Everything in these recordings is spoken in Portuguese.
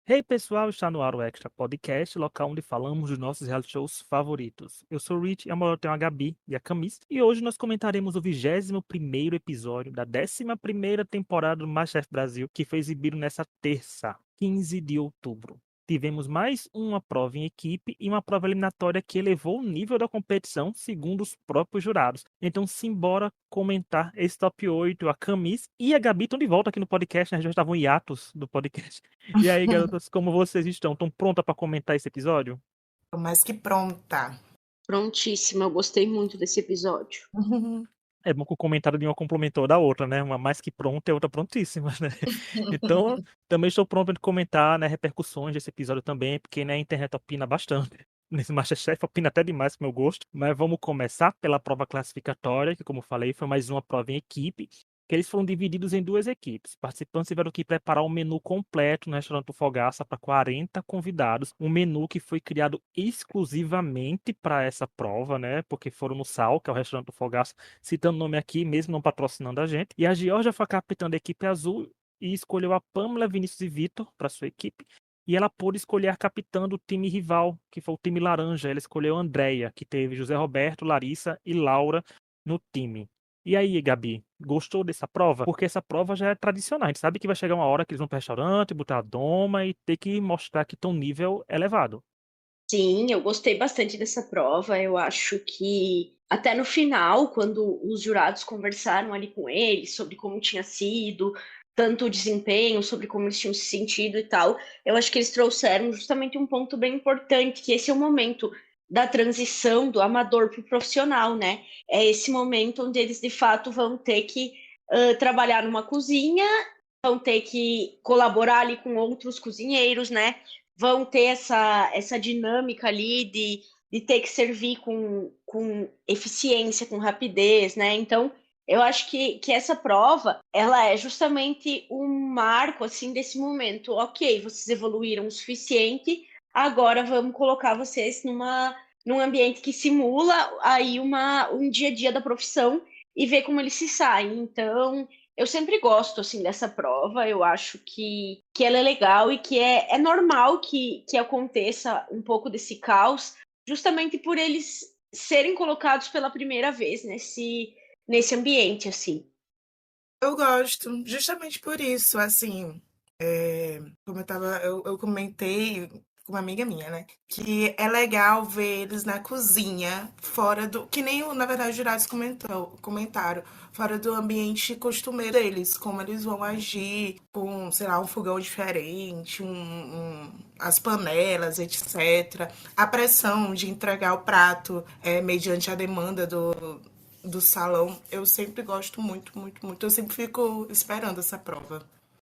Hey pessoal, está no ar o Extra Podcast, local onde falamos dos nossos reality shows favoritos. Eu sou o Rich e ao meu lado tenho a Gabi e a Camis, e hoje nós comentaremos o 21º episódio da 11ª temporada do MasterChef Brasil, que foi exibido nessa terça, 15 de outubro. Tivemos mais uma prova em equipe e uma prova eliminatória que elevou o nível da competição, segundo os próprios jurados. Então, simbora comentar esse top 8. A Camis e a Gabi estão de volta aqui no podcast, né? Já estavam em hiatos do podcast. E aí, garotas, como vocês estão? Estão prontas para comentar esse episódio? Tô mais que pronta. Prontíssima, eu gostei muito desse episódio. É bom que o comentário de uma complementou da outra, né? Uma mais que pronta e a outra prontíssima, né? Então, também estou pronto para comentar, né, repercussões desse episódio também, porque né, a internet opina bastante. Nesse MasterChef opina até demais pro meu gosto. Mas vamos começar pela prova classificatória, que como falei, foi mais uma prova em equipe, que eles foram divididos em duas equipes. Participantes tiveram que preparar um menu completo no restaurante do Fogaça para 40 convidados. Um menu que foi criado exclusivamente para essa prova, né? Porque foram no Sal, que é o restaurante do Fogaça, citando o nome aqui, mesmo não patrocinando a gente. E a Georgia foi capitã da equipe azul e escolheu a Pamela, Vinícius e Vitor para sua equipe. E ela pôde escolher a capitã do time rival, que foi o time laranja. Ela escolheu a Andrea, que teve José Roberto, Larissa e Laura no time. E aí, Gabi, gostou dessa prova? Porque essa prova já é tradicional. A gente sabe que vai chegar uma hora que eles vão para o restaurante, botar a doma e ter que mostrar que estão nível elevado. Sim, eu gostei bastante dessa prova. Eu acho que até no final, quando os jurados conversaram ali com eles sobre como tinha sido, tanto o desempenho, sobre como eles tinham se sentido e tal, eu acho que eles trouxeram justamente um ponto bem importante, que esse é o momento da transição do amador para o profissional, né? É esse momento onde eles de fato vão ter que trabalhar numa cozinha, vão ter que colaborar ali com outros cozinheiros, né? Vão ter essa dinâmica ali de ter que servir com eficiência, com rapidez, né? Então, eu acho que essa prova, ela é justamente um marco, assim, desse momento. Ok, vocês evoluíram o suficiente, agora vamos colocar vocês num ambiente que simula aí um dia a dia da profissão e ver como eles se saem. Então, eu sempre gosto, assim, dessa prova. Eu acho que ela é legal e que é normal que aconteça um pouco desse caos, justamente por eles serem colocados pela primeira vez nesse ambiente, assim. Eu gosto, justamente por isso, assim, como eu comentei com uma amiga minha, né? Que é legal ver eles na cozinha, fora do. Que nem, na verdade, os jurados comentaram, fora do ambiente costumeiro deles, como eles vão agir com, sei lá, um fogão diferente, as panelas, etc. A pressão de entregar o prato mediante a demanda do salão, eu sempre gosto muito, muito, muito. Eu sempre fico esperando essa prova.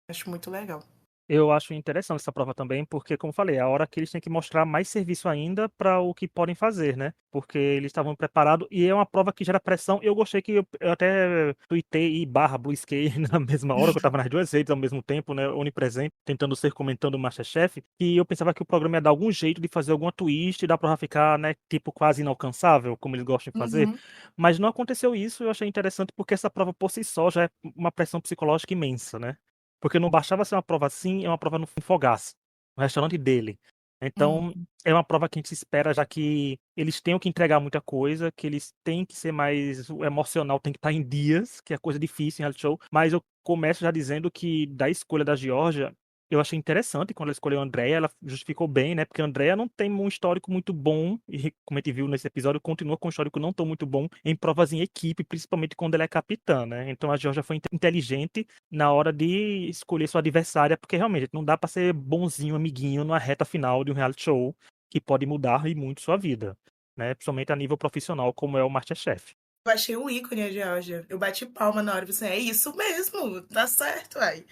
Acho muito legal. Eu acho interessante essa prova também, porque, como falei, é a hora que eles têm que mostrar mais serviço ainda para o que podem fazer, né? Porque eles estavam preparados e é uma prova que gera pressão. Eu gostei que eu até tuitei e barra Bluesky na mesma hora, que eu tava nas duas redes ao mesmo tempo, né? Onipresente, tentando ser comentando o MasterChef, e eu pensava que o programa ia dar algum jeito de fazer alguma twist e da prova ficar, né, tipo, quase inalcançável, como eles gostam de fazer. Uhum. Mas não aconteceu isso, eu achei interessante porque essa prova por si só já é uma pressão psicológica imensa, né? Porque não bastava ser uma prova assim, é uma prova no Fogaça, no restaurante dele. Então, Uhum. é uma prova que a gente espera, já que eles têm que entregar muita coisa, que eles têm que ser mais. O emocional tem que estar em dias, que é coisa difícil em reality show. Mas eu começo já dizendo que, da escolha da Georgia, eu achei interessante quando ela escolheu a Andrea, ela justificou bem, né? Porque a Andrea não tem um histórico muito bom, e como a gente viu nesse episódio, continua com um histórico não tão muito bom em provas em equipe, principalmente quando ela é capitã, né? Então a Georgia foi inteligente na hora de escolher sua adversária, porque realmente não dá pra ser bonzinho, amiguinho numa reta final de um reality show que pode mudar e muito sua vida, né? Principalmente a nível profissional, como é o MasterChef. Eu achei um ícone a Georgia. Eu bati palma na hora e pensei, é isso mesmo, tá certo, ai.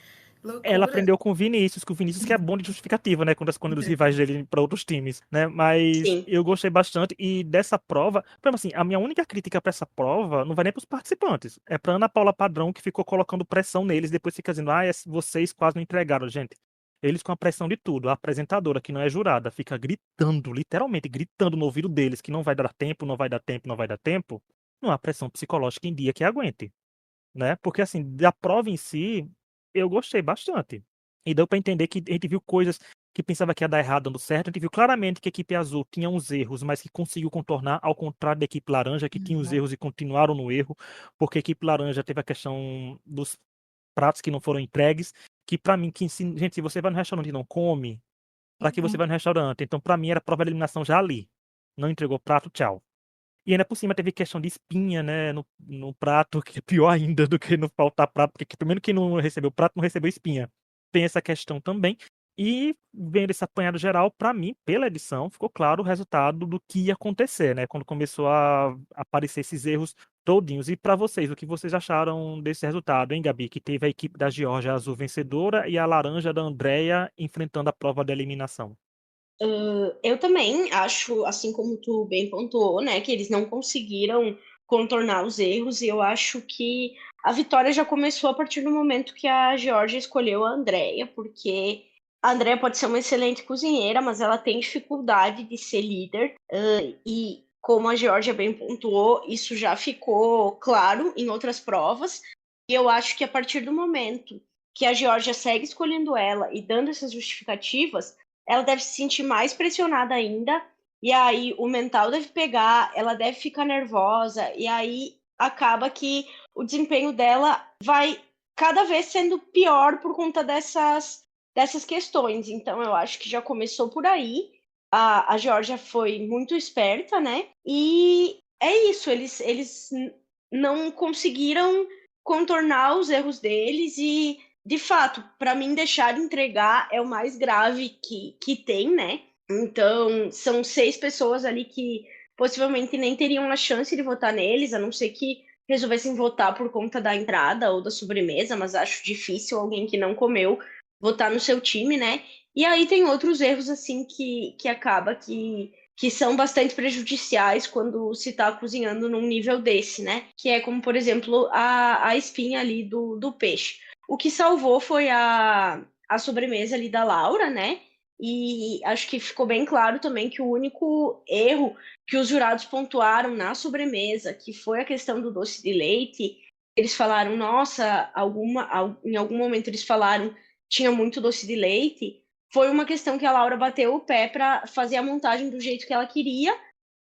Ela Loucura. aprendeu com o Vinícius que é bom de justificativa, né? Quando esconde os rivais dele para outros times, né? Mas Sim. eu gostei bastante e dessa prova, por exemplo, assim, a minha única crítica para essa prova não vai nem para os participantes, é para Ana Paula Padrão que ficou colocando pressão neles, depois fica dizendo, vocês quase não entregaram, gente. Eles com a pressão de tudo, a apresentadora que não é jurada fica gritando, literalmente gritando no ouvido deles que não vai dar tempo, não vai dar tempo, não vai dar tempo. Não há pressão psicológica em dia que aguente, né? Porque assim, da prova em si, eu gostei bastante. E deu pra entender que a gente viu coisas que pensava que ia dar errado dando certo. A gente viu claramente que a equipe azul tinha uns erros, mas que conseguiu contornar, ao contrário da equipe laranja, que tinha os Uhum. erros e continuaram no erro, porque a equipe laranja teve a questão dos pratos que não foram entregues, que pra mim, gente, se você vai no restaurante e não come, pra que você Uhum. vai no restaurante? Então, pra mim, era prova de eliminação já ali. Não entregou prato, tchau. E ainda por cima teve questão de espinha, né, no prato, que é pior ainda do que não faltar prato, porque primeiro quem não recebeu prato não recebeu espinha. Tem essa questão também. E vendo esse apanhado geral, pra mim, pela edição, ficou claro o resultado do que ia acontecer, né, quando começou a aparecer esses erros todinhos. E pra vocês, o que vocês acharam desse resultado, hein, Gabi? Que teve a equipe da Geórgia azul vencedora e a laranja da Andrea enfrentando a prova da eliminação. Eu também acho, assim como tu bem pontuou, né, que eles não conseguiram contornar os erros, e eu acho que a vitória já começou a partir do momento que a Georgia escolheu a Andrea, porque a Andrea pode ser uma excelente cozinheira, mas ela tem dificuldade de ser líder, e como a Georgia bem pontuou, isso já ficou claro em outras provas, e eu acho que a partir do momento que a Georgia segue escolhendo ela e dando essas justificativas, ela deve se sentir mais pressionada ainda, e aí o mental deve pegar, ela deve ficar nervosa, e aí acaba que o desempenho dela vai cada vez sendo pior por conta dessas questões. Então eu acho que já começou por aí. A Georgia foi muito esperta, né? E é isso, eles não conseguiram contornar os erros deles e de fato, para mim, deixar de entregar é o mais grave que tem, né? Então, são 6 pessoas ali que possivelmente nem teriam a chance de votar neles, a não ser que resolvessem votar por conta da entrada ou da sobremesa, mas acho difícil alguém que não comeu votar no seu time, né? E aí tem outros erros, assim, que acaba que são bastante prejudiciais quando se está cozinhando num nível desse, né? Que é como, por exemplo, a espinha ali do peixe. O que salvou foi a sobremesa ali da Laura, né? E acho que ficou bem claro também que o único erro que os jurados pontuaram na sobremesa, que foi a questão do doce de leite, eles falaram, nossa, em algum momento eles falaram tinha muito doce de leite, foi uma questão que a Laura bateu o pé para fazer a montagem do jeito que ela queria,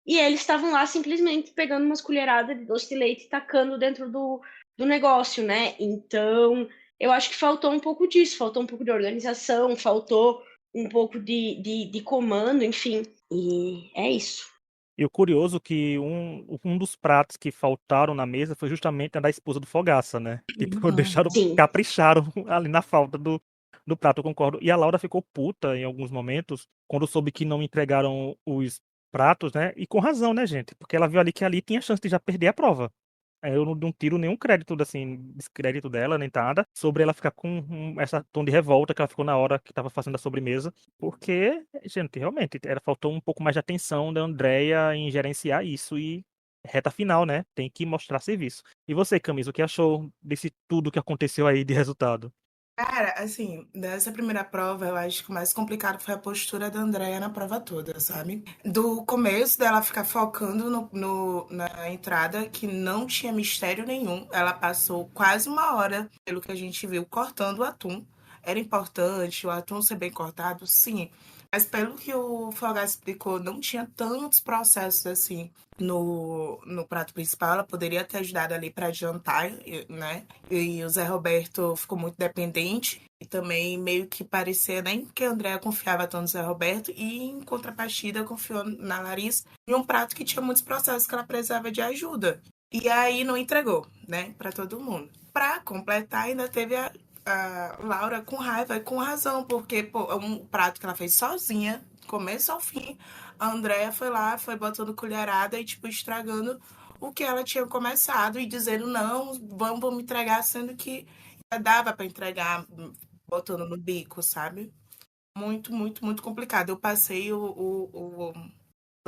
e eles estavam lá simplesmente pegando umas colheradas de doce de leite e tacando dentro do negócio, né? Então, eu acho que faltou um pouco disso, faltou um pouco de organização, faltou um pouco de comando, enfim. E é isso. E o curioso é que um dos pratos que faltaram na mesa foi justamente a da esposa do Fogaça, né? Tipo, deixaram, Sim. capricharam ali na falta do prato, eu concordo. E a Laura ficou puta em alguns momentos, quando soube que não entregaram os pratos, né? E com razão, né, gente? Porque ela viu ali que ali tinha chance de já perder a prova. Eu não tiro nenhum crédito, assim, descrédito dela, nem nada, sobre ela ficar com essa tom de revolta que ela ficou na hora que tava fazendo a sobremesa, porque, gente, realmente, faltou um pouco mais de atenção da Andrea em gerenciar isso e reta final, né? Tem que mostrar serviço. E você, Camisa, o que achou desse tudo que aconteceu aí de resultado? Cara, assim, dessa primeira prova, eu acho que o mais complicado foi a postura da Andrea na prova toda, sabe? Do começo dela ficar focando na entrada, que não tinha mistério nenhum. Ela passou quase uma hora, pelo que a gente viu, cortando o atum. Era importante o atum ser bem cortado, sim. Mas pelo que o Fogaça explicou, não tinha tantos processos assim no prato principal. Ela poderia ter ajudado ali para adiantar, né? E o Zé Roberto ficou muito dependente. E também meio que parecia nem que a Andrea confiava tanto no Zé Roberto. E em contrapartida confiou na Larissa em um prato que tinha muitos processos que ela precisava de ajuda. E aí não entregou, né? Para todo mundo. Para completar, ainda teve a Laura com raiva e com razão, porque pô, é um prato que ela fez sozinha, começo ao fim. A Andrea foi lá, foi botando colherada e, tipo, estragando o que ela tinha começado e dizendo, não, vamos entregar, sendo que já dava para entregar, botando no bico, sabe? Muito, muito, muito complicado. Eu passei o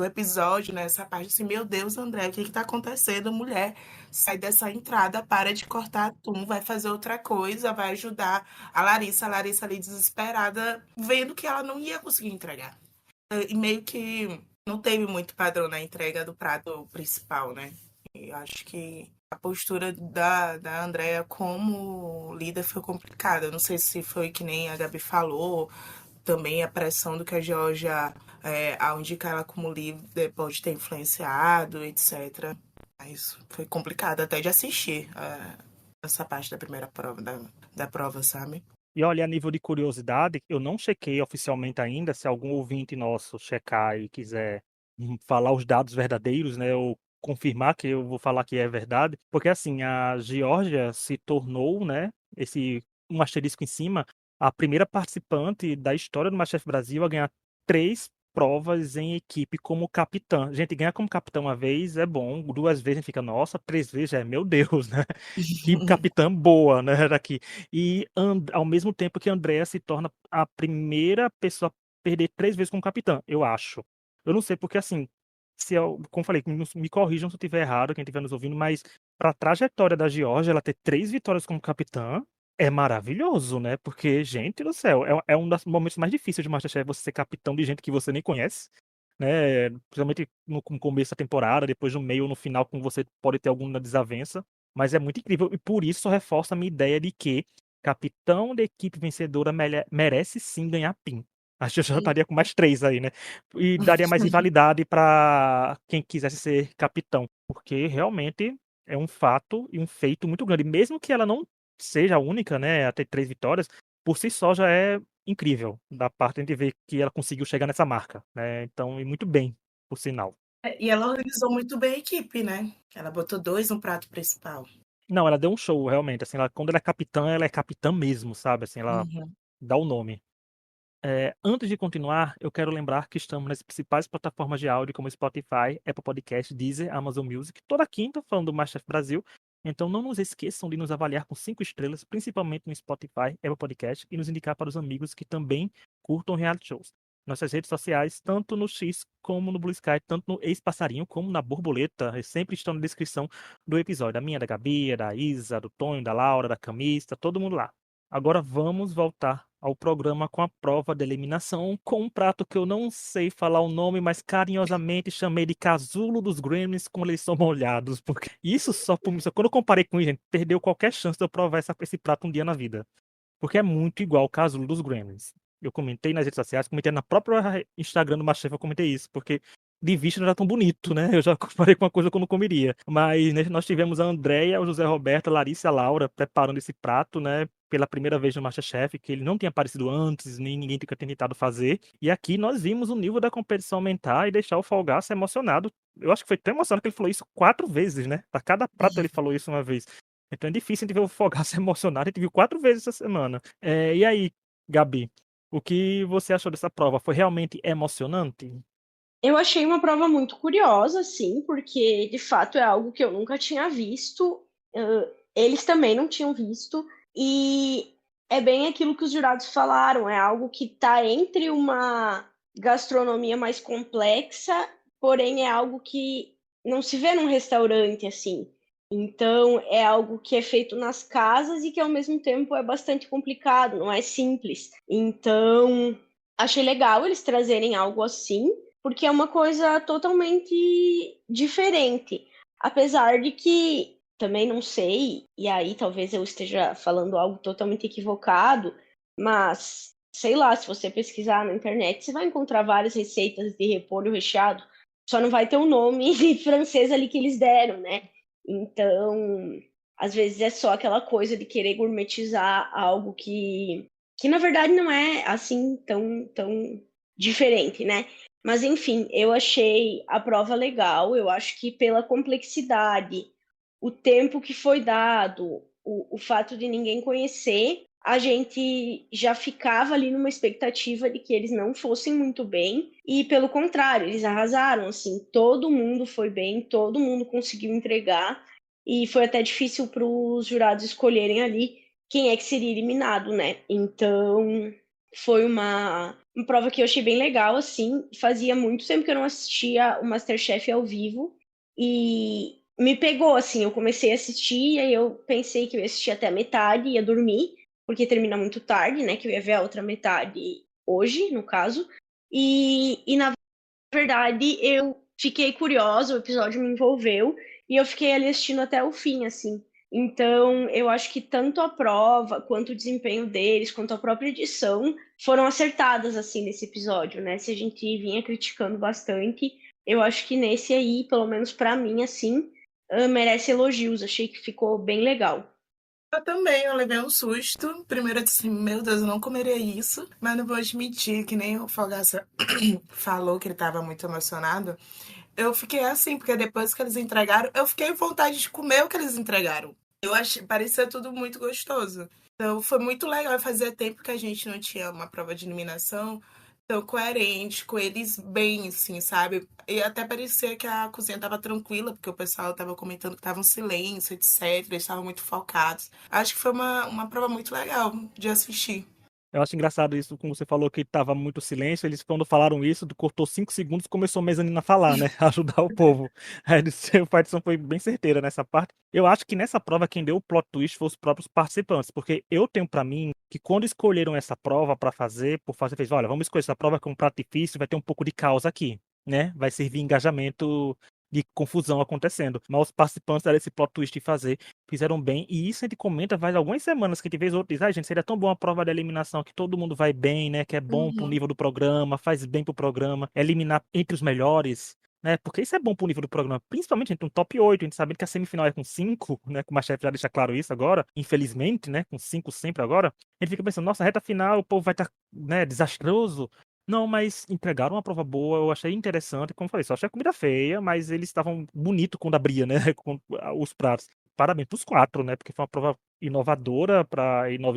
episódio, né, essa parte assim, meu Deus, André, o que que tá acontecendo? Mulher, sai dessa entrada, para de cortar atum, vai fazer outra coisa, vai ajudar a Larissa ali desesperada, vendo que ela não ia conseguir entregar. E meio que não teve muito padrão na entrega do prato principal, né? Eu acho que a postura da Andrea como líder foi complicada. Eu não sei se foi que nem a Gabi falou, também a pressão do que a Georgia, ao indicar ela como líder, pode ter influenciado, etc. Mas foi complicado até de assistir essa parte da primeira prova, da prova, sabe? E olha, a nível de curiosidade, eu não chequei oficialmente ainda, se algum ouvinte nosso checar e quiser falar os dados verdadeiros, né, ou confirmar que eu vou falar que é verdade, porque assim, a Geórgia se tornou, né, um asterisco em cima, a primeira participante da história do MasterChef Brasil a ganhar 3 provas em equipe como capitã. Gente, ganhar como capitã uma vez é bom, 2 vezes a gente fica, nossa, 3 vezes já é, meu Deus, né? Que capitã boa, né, daqui. E ao mesmo tempo que a Andrea se torna a primeira pessoa a perder 3 vezes como capitã, eu acho. Eu não sei porque, assim, como falei, me corrijam se eu estiver errado, quem estiver nos ouvindo, mas para a trajetória da Geórgia, ela ter 3 vitórias como capitã é maravilhoso, né? Porque, gente do céu, é um dos momentos mais difíceis de MasterChef, você ser capitão de gente que você nem conhece, né? Principalmente no começo da temporada, depois no meio ou no final, com você pode ter alguma desavença. Mas é muito incrível. E por isso reforça a minha ideia de que capitão da equipe vencedora merece sim ganhar PIN. Acho que eu já estaria com mais 3 aí, né? E daria mais rivalidade para quem quisesse ser capitão. Porque realmente é um fato e um feito muito grande. Mesmo que ela não seja a única, né, a ter 3 vitórias, por si só já é incrível. Da parte de a gente ver que ela conseguiu chegar nessa marca, né? Então, e muito bem, por sinal. E ela organizou muito bem a equipe, né? Ela botou 2 no prato principal. Não, ela deu um show, realmente. Assim, quando ela é capitã mesmo, sabe? Assim, ela Uhum. dá o nome. Antes de continuar, eu quero lembrar que estamos nas principais plataformas de áudio, como Spotify, Apple Podcast, Deezer, Amazon Music, toda quinta falando do MasterChef Brasil. Então não nos esqueçam de nos avaliar com 5 estrelas, principalmente no Spotify, Apple Podcast, e nos indicar para os amigos que também curtam reality shows. Nossas redes sociais, tanto no X como no Blue Sky, tanto no Ex-Passarinho como na Borboleta, sempre estão na descrição do episódio. A minha, da Gabi, da Isa, do Tonho, da Laura, da Camista, todo mundo lá. Agora vamos voltar ao programa com a prova de eliminação, com um prato que eu não sei falar o nome, mas carinhosamente chamei de casulo dos Gremlins quando eles são molhados. Porque isso só por mim, quando eu comparei com isso, gente, perdeu qualquer chance de eu provar esse prato um dia na vida. Porque é muito igual o casulo dos Gremlins. Eu comentei nas redes sociais, comentei na própria Instagram do MasterChef, eu comentei isso, porque de vista não era tão bonito, né? Eu já comparei com uma coisa que eu não comeria. Mas né, nós tivemos a Andréia, o José Roberto, a Larissa e a Laura preparando esse prato, né? Pela primeira vez no MasterChef, que ele não tinha aparecido antes, nem ninguém tinha tentado fazer. E aqui nós vimos o nível da competição aumentar e deixar o Folgaço emocionado. Eu acho que foi tão emocionado que ele falou isso 4 vezes, né? Pra cada prato ele falou isso uma vez. Então é difícil a gente ver o Fogaça emocionado. A gente viu 4 vezes essa semana. E aí, Gabi, o que você achou dessa prova? Foi realmente emocionante? Eu achei uma prova muito curiosa, sim, porque de fato é algo que eu nunca tinha visto. Eles também não tinham visto. E é bem aquilo que os jurados falaram: é algo que está entre uma gastronomia mais complexa, porém é algo que não se vê num restaurante assim. Então, é algo que é feito nas casas e que, ao mesmo tempo, é bastante complicado, não é simples. Então, achei legal eles trazerem algo assim, porque é uma coisa totalmente diferente. Apesar de que, também não sei, e aí talvez eu esteja falando algo totalmente equivocado, mas, sei lá, se você pesquisar na internet, você vai encontrar várias receitas de repolho recheado, só não vai ter o nome francês ali que eles deram, né? Então, às vezes é só aquela coisa de querer gourmetizar algo que na verdade não é assim tão diferente, né? Mas enfim, eu achei a prova legal, eu acho que pela complexidade, o tempo que foi dado, o fato de ninguém conhecer, a gente já ficava ali numa expectativa de que eles não fossem muito bem, e pelo contrário, eles arrasaram, assim, todo mundo foi bem, todo mundo conseguiu entregar, e foi até difícil para os jurados escolherem ali quem é que seria eliminado, né? Então, foi uma prova que eu achei bem legal, assim, fazia muito tempo que eu não assistia o MasterChef ao vivo, e me pegou, assim, eu comecei a assistir, aí eu pensei que eu ia assistir até a metade, ia dormir, porque termina muito tarde, né, que eu ia ver a outra metade hoje, no caso, e na verdade eu fiquei curiosa, o episódio me envolveu, e eu fiquei ali assistindo até o fim, assim. Então, eu acho que tanto a prova, quanto o desempenho deles, quanto a própria edição, foram acertadas, assim, nesse episódio, né? Se a gente vinha criticando bastante, eu acho que nesse aí, pelo menos pra mim, assim, merece elogios. Achei que ficou bem legal. Eu também, eu levei um susto. Primeiro eu disse, meu Deus, eu não comeria isso. Mas não vou admitir que nem o Fogaça falou que ele estava muito emocionado. Eu fiquei assim, porque depois que eles entregaram, eu fiquei com vontade de comer o que eles entregaram. Eu achei, parecia tudo muito gostoso. Então foi muito legal. Fazia tempo que a gente não tinha uma prova de eliminação tão coerente, com eles bem, assim, sabe? E até parecia que a cozinha tava tranquila, porque o pessoal tava comentando que tava um silêncio, etc. Eles estavam muito focados. Acho que foi uma prova muito legal de assistir. Eu acho engraçado isso, como você falou que tava muito silêncio, eles quando falaram isso, cortou 5 segundos e começou a mezanina a falar, né? Ajudar o povo. O Pattinson foi bem certeira nessa parte. Eu acho que nessa prova quem deu o plot twist foi os próprios participantes, porque eu tenho pra mim que quando escolheram essa prova pra fazer, por fazer, fez, olha, vamos escolher essa prova que é um prato difícil, vai ter um pouco de caos aqui, né? Vai servir engajamento de confusão acontecendo. Mas os participantes deram esse plot twist de fazer, fizeram bem, e isso a gente comenta faz algumas semanas que a gente vez outro diz, gente, seria tão bom a prova de eliminação que todo mundo vai bem, né, que é bom pro Uhum. nível do programa, faz bem pro programa, eliminar entre os melhores, né, porque isso é bom pro nível do programa, principalmente entre um top 8, a gente sabe que a semifinal é com 5, né, como a chefe já deixa claro isso agora, infelizmente, né, com 5 sempre agora, a gente fica pensando, nossa, reta final, o povo vai estar, né, desastroso. Não, mas entregaram uma prova boa, eu achei interessante, como eu falei, só achei a comida feia, mas eles estavam bonitos quando abria, né, com os pratos. Parabéns pros 4, né, porque foi uma prova inovadora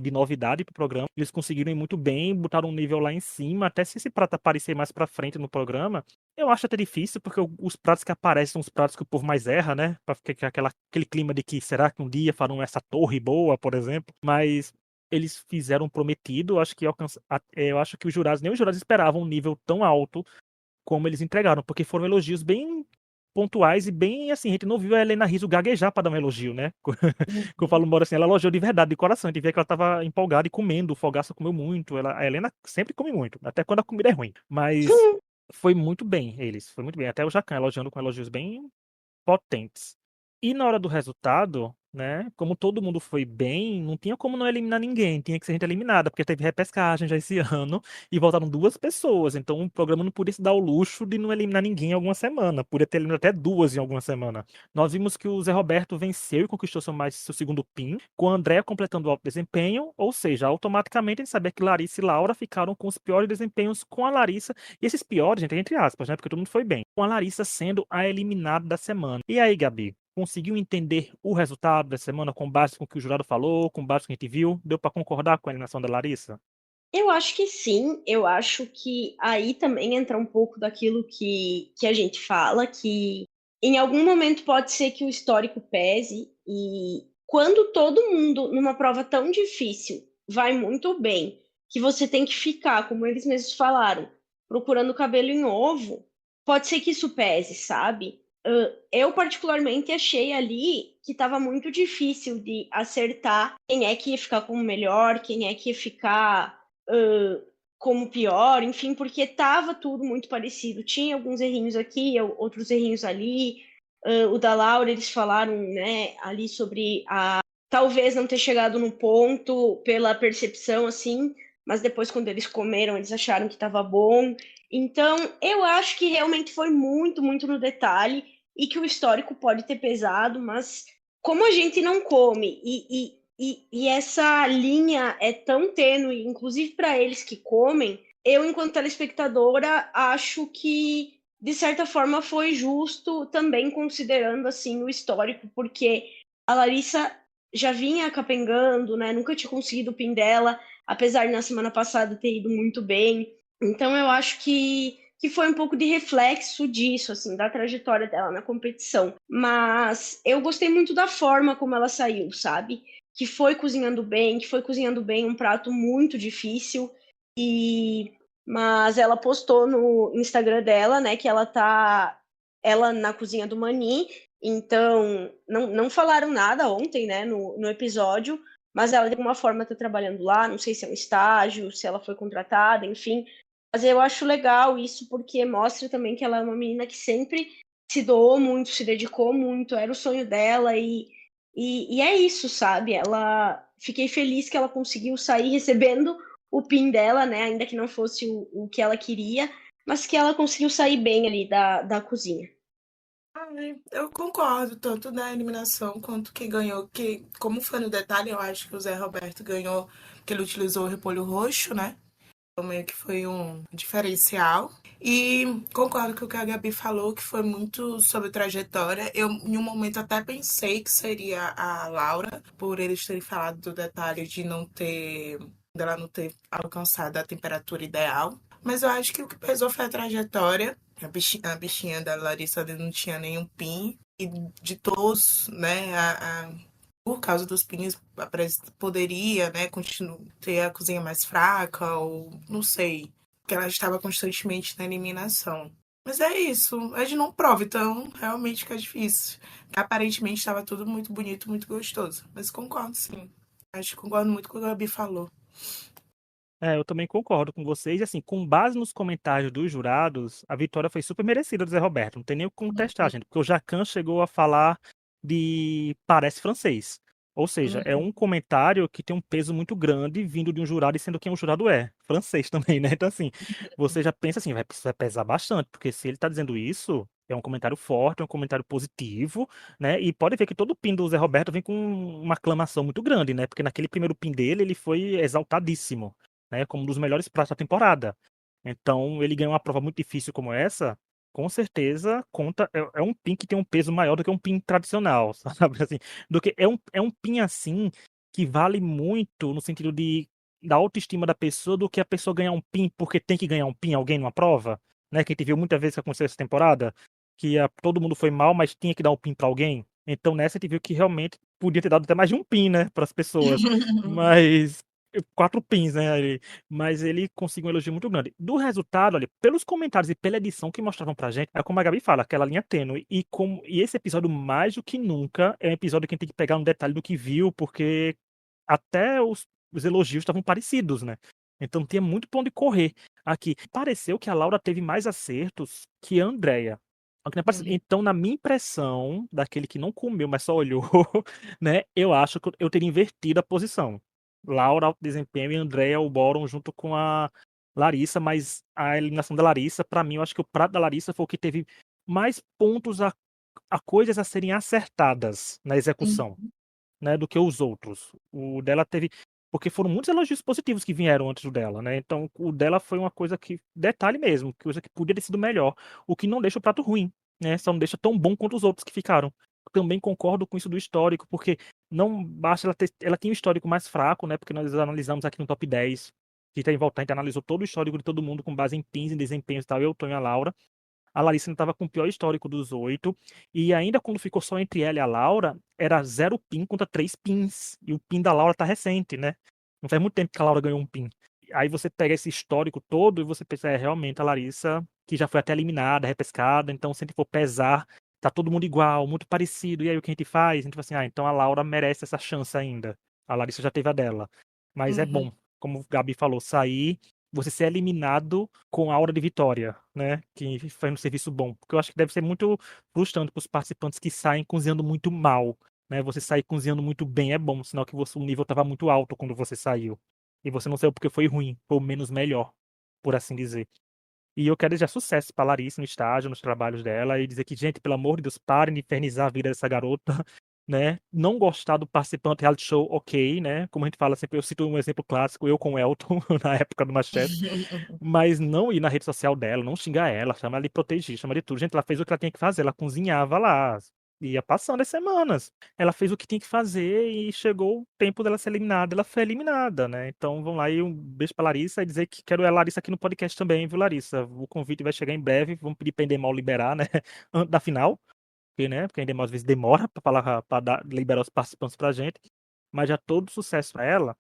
de novidade pro programa. Eles conseguiram ir muito bem, botaram um nível lá em cima, até se esse prato aparecer mais pra frente no programa, eu acho até difícil, porque os pratos que aparecem são os pratos que o povo mais erra, né, pra ficar aquele clima de que será que um dia farão essa torre boa, por exemplo, mas eles fizeram o prometido, acho que eu acho que nem os jurados esperavam um nível tão alto como eles entregaram, porque foram elogios bem pontuais e bem assim, a gente não viu a Helena Rizzo gaguejar pra dar um elogio, né? Que eu falo, mora assim, ela elogiou de verdade, de coração, a gente vê que ela tava empolgada e comendo, o Fogaça comeu muito, a Helena sempre come muito, até quando a comida é ruim, mas foi muito bem foi muito bem, até o Jacan elogiando com elogios bem potentes. E na hora do resultado, né, como todo mundo foi bem, não tinha como não eliminar ninguém, tinha que ser gente eliminada, porque teve repescagem já esse ano e voltaram 2 pessoas, então o programa não podia se dar o luxo de não eliminar ninguém em alguma semana, podia ter eliminado até 2 em alguma semana. Nós vimos que o Zé Roberto venceu e conquistou seu segundo PIN, com a Andréa completando o alto desempenho, ou seja, automaticamente a gente sabia que Larissa e Laura ficaram com os piores desempenhos com a Larissa, e esses piores, gente, entre aspas, né, porque todo mundo foi bem, com a Larissa sendo a eliminada da semana. E aí, Gabi? Conseguiu entender o resultado da semana com base com o que o jurado falou, com base com o que a gente viu? Deu para concordar com a eliminação da Larissa? Eu acho que sim, eu acho que aí também entra um pouco daquilo que a gente fala, que em algum momento pode ser que o histórico pese, e quando todo mundo, numa prova tão difícil, vai muito bem, que você tem que ficar, como eles mesmos falaram, procurando cabelo em ovo, pode ser que isso pese, sabe? Eu particularmente achei ali que estava muito difícil de acertar quem é que ia ficar como melhor, quem é que ia ficar como pior, enfim, porque tava tudo muito parecido. Tinha alguns errinhos aqui, outros errinhos ali. O da Laura, eles falaram, né, ali sobre talvez não ter chegado no ponto pela percepção, assim, mas depois quando eles comeram, eles acharam que estava bom. Então, eu acho que realmente foi muito, muito no detalhe e que o histórico pode ter pesado, mas como a gente não come e essa linha é tão tênue, inclusive para eles que comem, eu, enquanto telespectadora, acho que, de certa forma, foi justo também considerando assim o histórico, porque a Larissa já vinha capengando, né? Nunca tinha conseguido o pin dela, apesar de na semana passada ter ido muito bem. Então eu acho que foi um pouco de reflexo disso, assim, da trajetória dela na competição. Mas eu gostei muito da forma como ela saiu, sabe? Que foi cozinhando bem um prato muito difícil. Mas ela postou no Instagram dela, né, que ela na cozinha do Mani, então não falaram nada ontem, né, no episódio, mas ela de alguma forma está trabalhando lá, não sei se é um estágio, se ela foi contratada, enfim. Mas eu acho legal isso porque mostra também que ela é uma menina que sempre se doou muito, se dedicou muito, era o sonho dela e é isso, sabe? Fiquei feliz que ela conseguiu sair recebendo o PIN dela, né? Ainda que não fosse o que ela queria, mas que ela conseguiu sair bem ali da cozinha. Ai, eu concordo, tanto na eliminação quanto quem ganhou, que, como foi no detalhe, eu acho que o Zé Roberto ganhou, porque ele utilizou o repolho roxo, né? Então, meio que foi um diferencial. E concordo com o que a Gabi falou, que foi muito sobre trajetória. Eu, em um momento, até pensei que seria a Laura, por eles terem falado do detalhe de não ter, dela não ter alcançado a temperatura ideal. Mas eu acho que o que pesou foi a trajetória. A bichinha da Larissa ali não tinha nenhum pin. E de todos, né, por causa dos pins, poderia, né, ter a cozinha mais fraca, ou não sei, porque ela estava constantemente na eliminação. Mas é isso, é de não prova, então realmente fica difícil. Aparentemente estava tudo muito bonito, muito gostoso. Mas concordo, sim. Acho que concordo muito com o que a Gabi falou. É, eu também concordo com vocês. E assim, com base nos comentários dos jurados, a vitória foi super merecida do Zé Roberto. Não tem nem o que contestar, gente, porque o Jacan chegou a falar de parece francês. Ou seja, é Uhum. um comentário que tem um peso muito grande vindo de um jurado e sendo quem o jurado é. Francês também, né? Então, assim, você já pensa assim, vai pesar bastante, porque se ele tá dizendo isso, é um comentário forte, é um comentário positivo, né? E pode ver que todo pin do Zé Roberto vem com uma aclamação muito grande, né? Porque naquele primeiro pin dele, ele foi exaltadíssimo, né, como um dos melhores pratos da temporada. Então, ele ganhar uma prova muito difícil como essa, com certeza conta. É um pin que tem um peso maior do que um pin tradicional, sabe? Assim, do que é um pin assim que vale muito no sentido da autoestima da pessoa do que a pessoa ganhar um pin porque tem que ganhar um pin alguém numa prova, né? Que a gente viu muitas vezes que aconteceu essa temporada, que todo mundo foi mal, mas tinha que dar um pin pra alguém. Então nessa a gente viu que realmente podia ter dado até mais de um pin, né, para as pessoas. Mas 4 pins, né, mas ele conseguiu um elogio muito grande. Do resultado, olha, pelos comentários e pela edição que mostravam pra gente, é como a Gabi fala, aquela linha tênue. E esse episódio, mais do que nunca, é um episódio que a gente tem que pegar um detalhe do que viu, porque até os elogios estavam parecidos, né? Então tinha muito pra onde correr aqui. Pareceu que a Laura teve mais acertos que a Andrea. Uhum. Então, na minha impressão, daquele que não comeu, mas só olhou, né? Eu acho que eu teria invertido a posição. Laura, alto desempenho, e Andrea, o Boron, junto com a Larissa, mas a eliminação da Larissa, pra mim, eu acho que o prato da Larissa foi o que teve mais pontos a coisas a serem acertadas na execução, Uhum. né, do que os outros. O dela teve. Porque foram muitos elogios positivos que vieram antes do dela, né? Então, o dela foi uma coisa que. Detalhe mesmo, coisa que podia ter sido melhor. O que não deixa o prato ruim, né? Só não deixa tão bom quanto os outros que ficaram. Também concordo com isso do histórico, porque não basta ela ter. Ela tem um histórico mais fraco, né? Porque nós analisamos aqui no top 10. Que tá em volta, a gente analisou todo o histórico de todo mundo com base em pins, em desempenhos e tal. Eu, Tonho e a Laura. A Larissa estava com o pior histórico dos 8. E ainda quando ficou só entre ela e a Laura, era 0 pin contra 3 pins. E o pin da Laura tá recente, né? Não faz muito tempo que a Laura ganhou um pin. Aí você pega esse histórico todo e você pensa, realmente a Larissa, que já foi até eliminada, repescada. Então, se a gente for pesar, tá todo mundo igual, muito parecido. E aí o que a gente faz? A gente fala assim, então a Laura merece essa chance ainda. A Larissa já teve a dela. Mas é Uhum. bom, como o Gabi falou, sair, você ser eliminado com a aura de vitória, né? Que faz um serviço bom. Porque eu acho que deve ser muito frustrante para os participantes que saem cozinhando muito mal, né? Você sair cozinhando muito bem é bom, sinal que o nível estava muito alto quando você saiu. E você não saiu porque foi ruim, foi o menos melhor, por assim dizer. E eu quero desejar sucesso para Larissa no estágio, nos trabalhos dela, e dizer que, gente, pelo amor de Deus, parem de infernizar a vida dessa garota, né? Não gostar do participante reality show, ok, né? Como a gente fala sempre, eu cito um exemplo clássico, eu com o Elton, na época do MasterChef, mas não ir na rede social dela, não xingar ela, chama ela de proteger, chama de tudo. Gente, ela fez o que ela tinha que fazer, ela cozinhava lá, ia passando as semanas. Ela fez o que tinha que fazer e chegou o tempo dela ser eliminada, ela foi eliminada, né? Então vamos lá e um beijo pra Larissa e dizer que quero a Larissa aqui no podcast também, viu, Larissa? O convite vai chegar em breve, vamos pedir pra Endemol liberar, né? Antes da final, porque, né? Porque a Endemol às vezes demora pra falar, liberar os participantes pra gente. Mas já todo sucesso pra ela.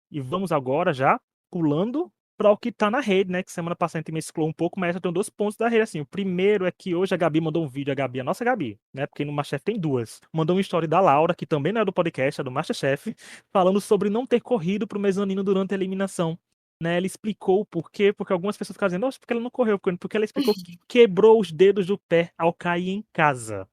E vamos agora já pulando para o que tá na rede, né? Que semana passada a gente mesclou um pouco, mas eu tenho 2 pontos da rede. Assim, o primeiro é que hoje a Gabi mandou um vídeo, a Gabi, a nossa Gabi, né? Porque no Masterchef tem duas. Mandou uma história da Laura, que também não é do podcast, é do Masterchef, falando sobre não ter corrido pro mezanino durante a eliminação. né? Ela explicou o porquê, porque algumas pessoas ficaram dizendo, nossa, porque ela não correu? Porque ela explicou que quebrou os dedos do pé ao cair em casa.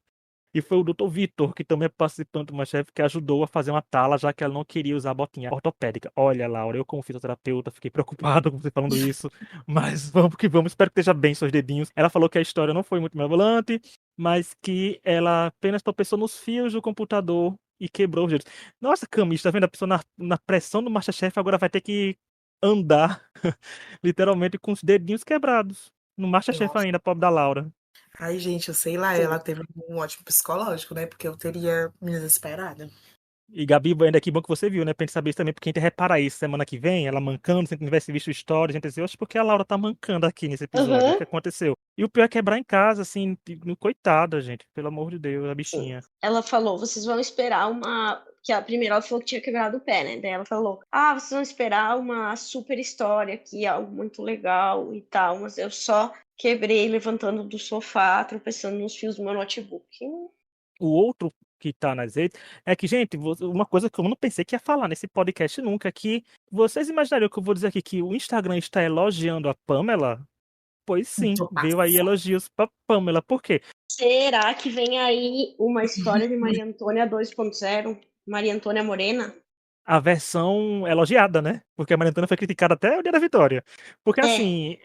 E foi o Dr. Vitor, que também é participante do MasterChef, que ajudou a fazer uma tala, já que ela não queria usar a botinha ortopédica. Olha, Laura, eu como fisioterapeuta fiquei preocupado com você falando isso, mas vamos que vamos, espero que esteja bem seus dedinhos. Ela falou que a história não foi muito mirabolante, mas que ela apenas tropeçou nos fios do computador e quebrou os dedos. Nossa, Camis, tá vendo? A pessoa na pressão do MasterChef agora vai ter que andar, literalmente, com os dedinhos quebrados. No MasterChef Nossa. ainda, pobre da Laura. Ai, gente, eu sei lá, ela teve um ótimo psicológico, né? Porque eu teria me desesperado. E Gabi, ainda que bom que você viu, né? Pra gente saber isso também, porque a gente repara isso semana que vem, ela mancando, se a gente não tivesse visto história, a gente dizia, oxe, porque a Laura tá mancando aqui nesse episódio? O que Aham, aconteceu? E o pior é quebrar em casa, assim, coitada, gente, pelo amor de Deus, a sim. bichinha. Ela falou, vocês vão esperar uma. Que a primeira ela falou que tinha quebrado o pé, né? Daí ela falou, vocês vão esperar uma super história aqui, algo muito legal e tal, mas eu só quebrei levantando do sofá, tropeçando nos fios do meu notebook. O outro que tá nas redes é que, gente, uma coisa que eu não pensei que ia falar nesse podcast nunca, é que vocês imaginariam que eu vou dizer aqui que o Instagram está elogiando a Pamela? Pois sim, Tô veio aí passada. elogios pra Pamela. Por quê? Será que vem aí uma história de Maria Antônia 2.0? Maria Antônia Morena? A versão elogiada, né? Porque a Maria Antônia foi criticada até o dia da vitória. Porque, É, assim,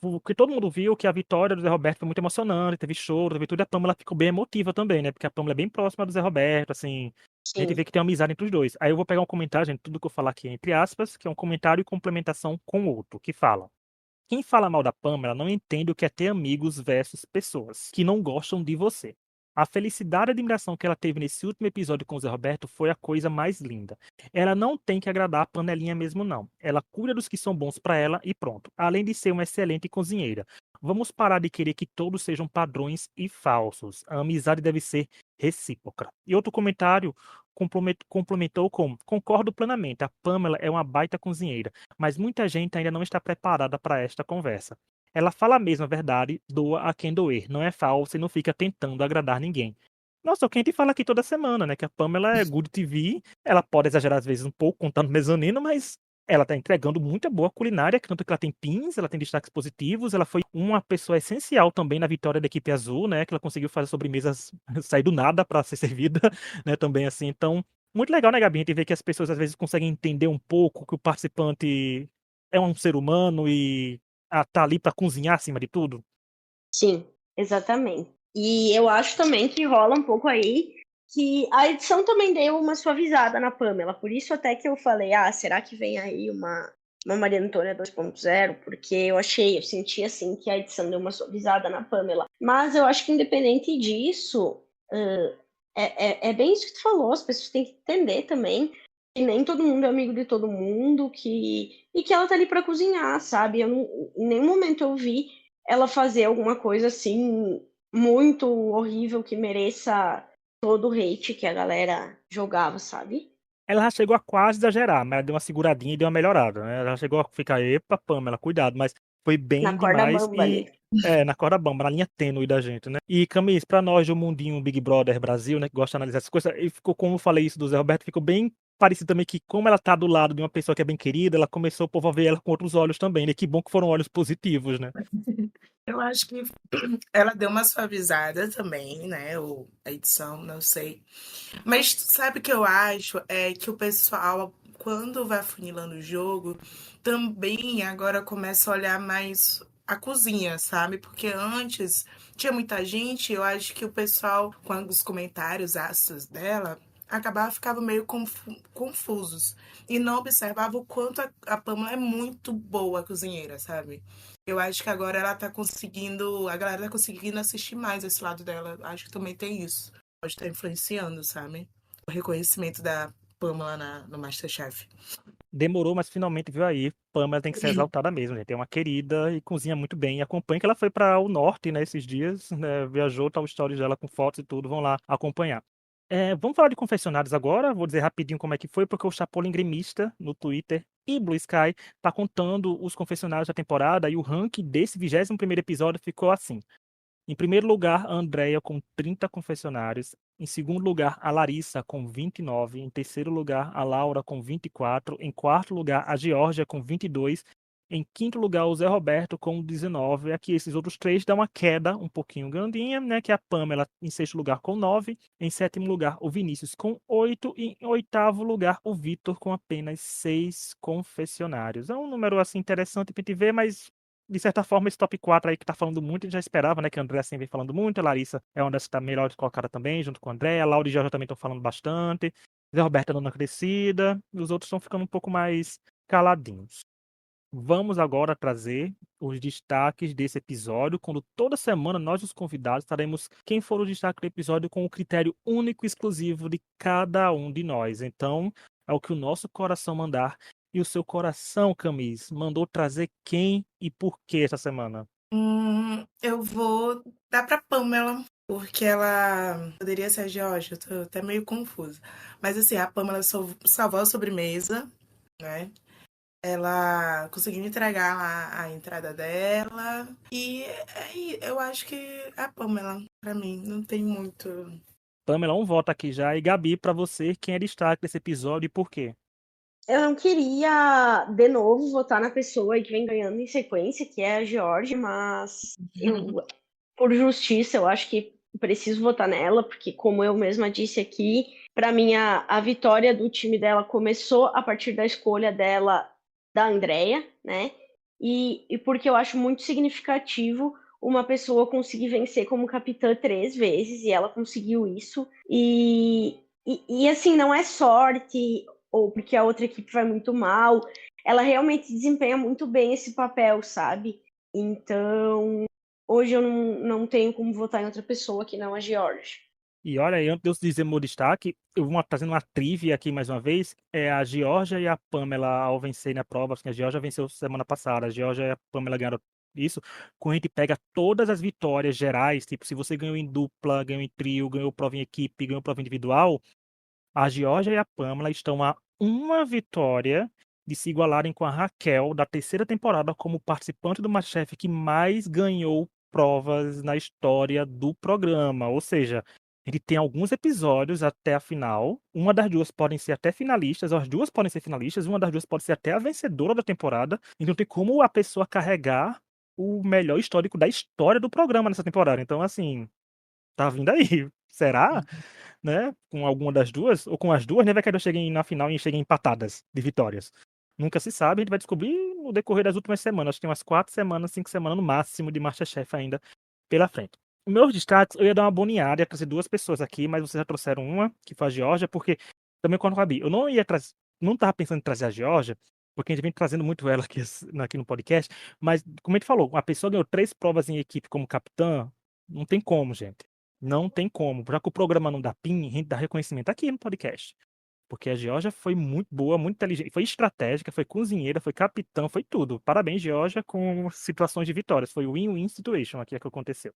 o que todo mundo viu que a vitória do Zé Roberto foi muito emocionante, teve choro, teve tudo, e a Pamela ficou bem emotiva também, né? Porque a Pamela é bem próxima do Zé Roberto, assim, a gente sim. vê que tem uma amizade entre os dois. Aí eu vou pegar um comentário, gente, tudo que eu falar aqui é entre aspas, que é um comentário e complementação com o outro, que fala. Quem fala mal da Pamela não entende o que é ter amigos versus pessoas que não gostam de você. A felicidade e admiração que ela teve nesse último episódio com o Zé Roberto foi a coisa mais linda. Ela não tem que agradar a panelinha mesmo, não. Ela cuida dos que são bons pra ela e pronto. Além de ser uma excelente cozinheira. Vamos parar de querer que todos sejam padrões e falsos. A amizade deve ser recíproca. E outro comentário complementou com: concordo plenamente, a Pamela é uma baita cozinheira, mas muita gente ainda não está preparada para esta conversa. Ela fala a mesma verdade, doa a quem doer, não é falsa e não fica tentando agradar ninguém. Nossa, o que a gente fala aqui toda semana, né? Que a Pamela é good TV, ela pode exagerar às vezes um pouco contando mezanino, mas ela tá entregando muita boa culinária, tanto que ela tem pins, ela tem destaques positivos, ela foi uma pessoa essencial também na vitória da equipe azul, né? Que ela conseguiu fazer sobremesas sair do nada para ser servida, né? Também assim, então muito legal, né, Gabi? A gente vê que as pessoas às vezes conseguem entender um pouco que o participante é um ser humano e tá ali para cozinhar acima de tudo. Sim, exatamente. E eu acho também que rola um pouco aí que a edição também deu uma suavizada na Pamela. Por isso até que eu falei, será que vem aí uma Maria Antônia 2.0? Porque eu senti assim que a edição deu uma suavizada na Pamela. Mas eu acho que independente disso, é bem isso que tu falou, as pessoas têm que entender também que nem todo mundo é amigo de todo mundo, e que ela tá ali pra cozinhar, sabe? Em nenhum momento eu vi ela fazer alguma coisa assim muito horrível que mereça todo o hate que a galera jogava, sabe? Ela já chegou a quase exagerar, mas ela deu uma seguradinha e deu uma melhorada, né? Ela já chegou a ficar, epa, Pamela, cuidado, mas foi Na bem corda demais bamba ali. e na corda bamba, na linha tênue da gente, né? E Camis, pra nós do mundinho Big Brother Brasil, né, que gosta de analisar essas coisas, e ficou, como eu falei isso do Zé Roberto, ficou bem parecido também que, como ela tá do lado de uma pessoa que é bem querida, ela começou o povo a ver ela com outros olhos também, né? Que bom que foram olhos positivos, né? Eu acho que ela deu uma suavizada também, né? A edição, não sei. Mas sabe o que eu acho? É que o pessoal, quando vai funilando o jogo, também agora começa a olhar mais a cozinha, sabe? Porque antes tinha muita gente, eu acho que o pessoal, com os comentários ácidos dela, ficava meio confusos. E não observava o quanto a Pamela é muito boa cozinheira, sabe? Eu acho que agora ela tá conseguindo, a galera tá conseguindo assistir mais esse lado dela. Acho que também tem isso. Pode estar influenciando, sabe? O reconhecimento da Pamela no MasterChef. Demorou, mas finalmente viu aí. Pamela tem que ser exaltada mesmo, gente. É uma querida e cozinha muito bem. E acompanha que ela foi para o norte, né, esses dias, né, viajou, tá o stories dela com fotos e tudo, vão lá acompanhar. Vamos falar de confessionários agora. Vou dizer rapidinho como é que foi, porque o Chapolin Gremista no Twitter e Blue Sky tá contando os confessionários da temporada e o ranking desse 21º episódio ficou assim. Em primeiro lugar, a Andrea com 30 confessionários. Em segundo lugar, a Larissa com 29. Em terceiro lugar, a Laura com 24. Em quarto lugar, a Georgia com 22. Em quinto lugar, o Zé Roberto com 19. Aqui, esses outros três dão uma queda um pouquinho grandinha, né? Que é a Pamela em sexto lugar com 9. Em sétimo lugar, o Vinícius com 8. E em oitavo lugar, o Vitor com apenas 6 confessionários. É um número assim interessante pra gente ver, mas de certa forma, esse top 4 aí que tá falando muito, a gente já esperava, né? Que a André sempre vem falando muito, a Larissa é uma das que tá melhor colocada também, junto com a André, a Laura e Jorge também estão falando bastante, Zé Roberto dando uma crescida, e os outros estão ficando um pouco mais caladinhos. Vamos agora trazer os destaques desse episódio, quando toda semana nós, os convidados, estaremos quem for o destaque do episódio com o critério único e exclusivo de cada um de nós. Então, é o que o nosso coração mandar. E o seu coração, Camis, mandou trazer quem e por que essa semana? Eu vou dar pra Pamela, porque ela poderia ser a Georgia, eu tô até meio confusa. Mas assim, a Pamela salvou a sobremesa, né? Ela conseguiu entregar a entrada dela. E eu acho que a Pamela, pra mim, não tem muito. Pamela, um voto aqui já. E Gabi, pra você, quem é destaque desse episódio e por quê? Eu não queria, de novo, votar na pessoa que vem ganhando em sequência, que é a George, mas por justiça, eu acho que preciso votar nela, porque, como eu mesma disse aqui, para mim a vitória do time dela começou a partir da escolha dela, da Andrea, né? E porque eu acho muito significativo uma pessoa conseguir vencer como capitã 3 vezes, e ela conseguiu isso. E assim, não é sorte ou porque a outra equipe vai muito mal, ela realmente desempenha muito bem esse papel, sabe? Então, hoje eu não tenho como votar em outra pessoa que não a George. E olha, aí, antes de eu dizer meu destaque, eu vou trazendo uma trivia aqui mais uma vez. É a Georgia e a Pamela ao vencer na prova. Assim, a Georgia venceu semana passada. A Georgia e a Pamela ganharam isso. Quando a gente pega todas as vitórias gerais, tipo, se você ganhou em dupla, ganhou em trio, ganhou prova em equipe, ganhou prova individual, a Georgia e a Pamela estão a uma vitória de se igualarem com a Raquel da terceira temporada como participante do MasterChef que mais ganhou provas na história do programa. Ou seja, a gente tem alguns episódios até a final. Uma das duas podem ser até finalistas, ou as duas podem ser finalistas, uma das duas pode ser até a vencedora da temporada. Então tem como a pessoa carregar o melhor histórico da história do programa nessa temporada. Então, assim, tá vindo aí. Será? Né? Com alguma das duas, ou com as duas, né? Vai que elas cheguem na final e cheguem empatadas de vitórias. Nunca se sabe, a gente vai descobrir no decorrer das últimas semanas. Acho que tem umas 4 semanas, 5 semanas no máximo de MasterChef ainda pela frente. Meus destaques, eu ia dar uma boneada, ia trazer duas pessoas aqui, mas vocês já trouxeram uma, que foi a Georgia, porque também quando eu Gabi, eu não ia trazer, não tava pensando em trazer a Georgia, porque a gente vem trazendo muito ela aqui no podcast, mas como a gente falou, uma pessoa ganhou 3 provas em equipe como capitã, não tem como, gente. Não tem como. Já que o programa não dá PIN, a gente dá reconhecimento aqui no podcast. Porque a Georgia foi muito boa, muito inteligente, foi estratégica, foi cozinheira, foi capitã, foi tudo. Parabéns, Georgia, com situações de vitórias. Foi win-win situation aqui que aconteceu.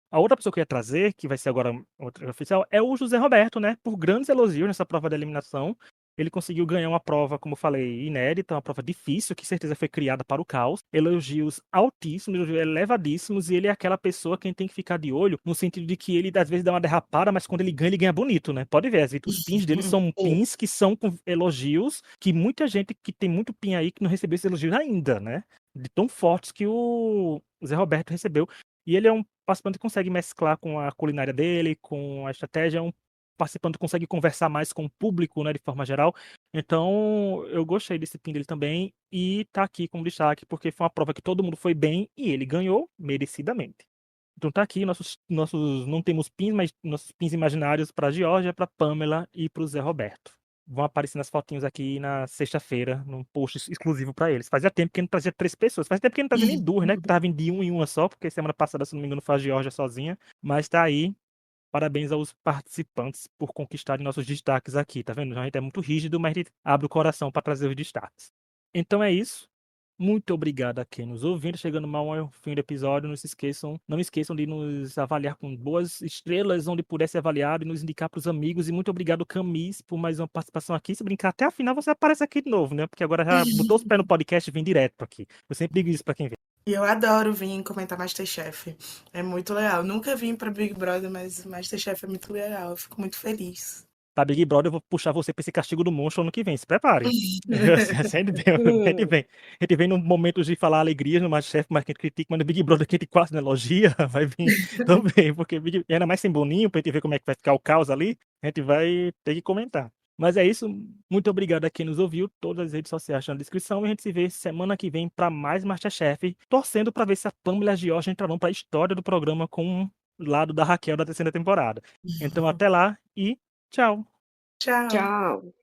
A outra pessoa que eu ia trazer, que vai ser agora outra oficial, é o José Roberto, né? Por grandes elogios nessa prova de eliminação. Ele conseguiu ganhar uma prova, como eu falei, inédita, uma prova difícil, que certeza foi criada para o caos. Elogios altíssimos, elogios elevadíssimos, e ele é aquela pessoa que a gente tem que ficar de olho, no sentido de que ele às vezes dá uma derrapada, mas quando ele ganha bonito, né? Pode ver, os pins dele são pins que são com elogios, que muita gente que tem muito pin aí que não recebeu esses elogios ainda, né? De tão fortes que o Zé Roberto recebeu. E ele é um participante que consegue mesclar com a culinária dele, com a estratégia, é um participante que consegue conversar mais com o público, né, de forma geral. Então, eu gostei desse pin dele também e tá aqui como destaque, porque foi uma prova que todo mundo foi bem e ele ganhou merecidamente. Então tá aqui, nossos não temos pins, mas nossos pins imaginários para a Georgia, para Pamela e para o Zé Roberto. Vão aparecer nas fotinhos aqui na sexta-feira, num post exclusivo para eles. Fazia tempo que não trazia 3 pessoas. Fazia tempo que não trazia nem 2, né? Que tava vindo de um em uma só, porque semana passada, se não me engano, foi a Georgia sozinha. Mas tá aí. Parabéns aos participantes por conquistarem nossos destaques aqui, tá vendo? A gente é muito rígido, mas a gente abre o coração para trazer os destaques. Então é isso. Muito obrigado a quem nos ouviu. Chegando mal ao fim do episódio, não esqueçam de nos avaliar com boas estrelas, onde puder ser avaliado e nos indicar para os amigos. E muito obrigado, Camis, por mais uma participação aqui. Se brincar até a final, você aparece aqui de novo, né? Porque agora já botou os pés no podcast e vem direto aqui. Eu sempre digo isso para quem vem. E eu adoro vir comentar MasterChef. É muito legal. Nunca vim pra Big Brother, mas MasterChef é muito legal. Eu fico muito feliz. Pra Big Brother, eu vou puxar você pra esse castigo do monstro ano que vem. Se prepare. A gente vem, a gente vem. A gente vem num momento de falar alegrias no MasterChef, mas que a gente critica, mas no Big Brother que a gente quase não elogia, vai vir também. Porque ainda mais sem Boninho, pra gente ver como é que vai ficar o caos ali, a gente vai ter que comentar. Mas é isso. Muito obrigado a quem nos ouviu. Todas as redes sociais estão na descrição. E a gente se vê semana que vem pra mais MasterChef. Torcendo pra ver se a Pamela e a Georgia entrarão pra história do programa com o lado da Raquel da terceira temporada. Então até lá e tchau. Tchau. Tchau.